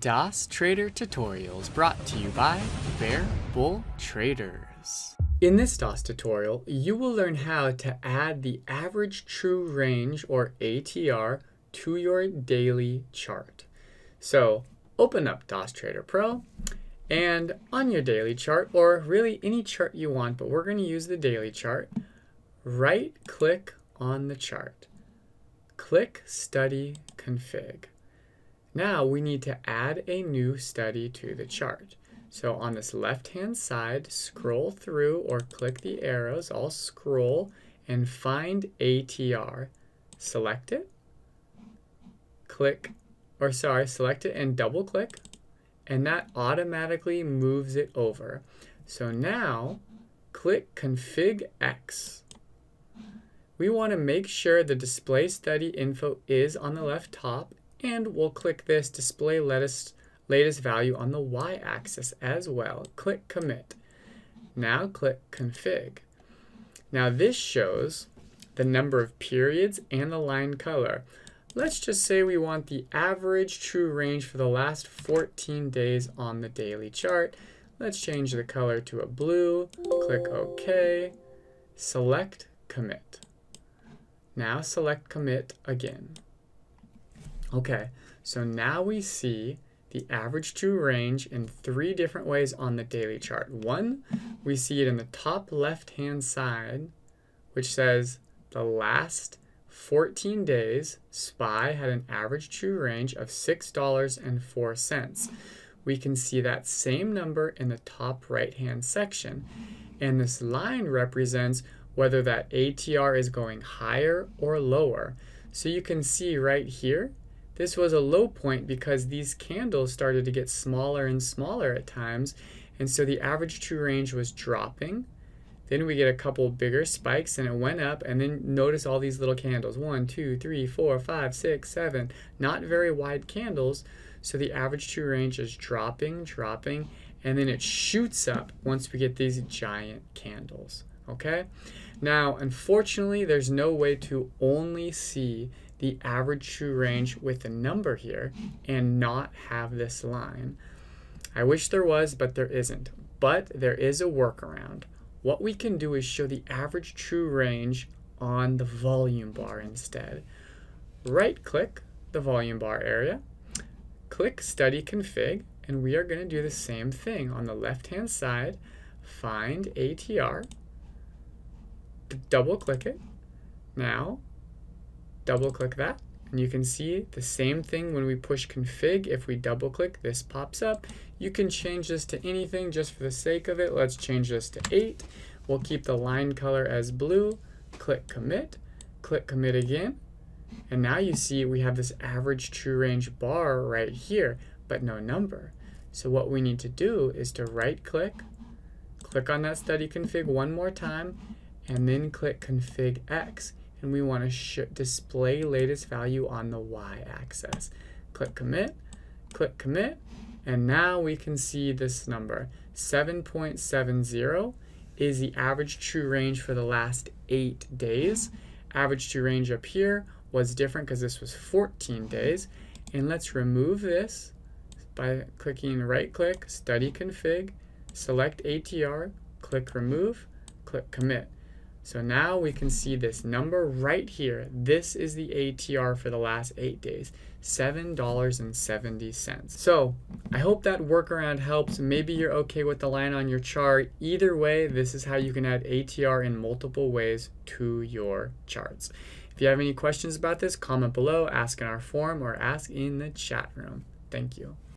DOS Trader Tutorials brought to you by Bear Bull Traders. In this DOS tutorial, you will learn how to add the average true range, or ATR, to your daily chart. So open up DOS Trader Pro, and on your daily chart, or really any chart you want, but we're going to use the daily chart, right-click on the chart. Click Study Config. Now we need to add a new study to the chart. So on this left-hand side, scroll through or click the arrows. I'll scroll and find ATR. Select it. Select it and double click, and that automatically moves it over. So now click Config X. We want to make sure the display study info is on the left top, and we'll click this display latest value on the y-axis as well. Click Commit. Now click Config. Now this shows the number of periods and the line color. Let's just say we want the average true range for the last 14 days on the daily chart. Let's change the color to a blue. Click OK. Select Commit. Now select Commit again. Okay, so now we see the average true range in 3 different ways on the daily chart. One, we see it in the top left-hand side, which says the last 14 days, SPY had an average true range of $6.04. We can see that same number in the top right-hand section. And this line represents whether that ATR is going higher or lower. So you can see right here, this was a low point because these candles started to get smaller and smaller at times, and so the average true range was dropping. Then we get a couple bigger spikes and it went up, and then notice all these little candles. 1, 2, 3, 4, 5, 6, 7. Not very wide candles, so the average true range is dropping, and then it shoots up once we get these giant candles. Okay? Now, unfortunately, there's no way to only see the average true range with a number here and not have this line. I wish there was, but there isn't. But there is a workaround. What we can do is show the average true range on the volume bar instead. Right-click the volume bar area, click Study Config, and we are going to do the same thing. On the left-hand side, find ATR, double-click it. Now, double-click that, and you can see the same thing when we push Config. If we double-click, this pops up. You can change this to anything just for the sake of it. Let's change this to 8. We'll keep the line color as blue. Click Commit again, and now you see we have this average true range bar right here, but no number. So what we need to do is to right-click, click on that Study Config one more time, and then click Config X. And we want to display latest value on the y-axis. Click Commit, and now we can see this number. 7.70 is the average true range for the last 8 days. Average true range up here was different because this was 14 days. And let's remove this by clicking right-click, Study Config, select ATR, click Remove, click Commit. So now we can see this number right here. This is the ATR for the last 8 days, $7.70. So I hope that workaround helps. Maybe you're okay with the line on your chart. Either way, this is how you can add ATR in multiple ways to your charts. If you have any questions about this, comment below, ask in our forum, or ask in the chat room. Thank you.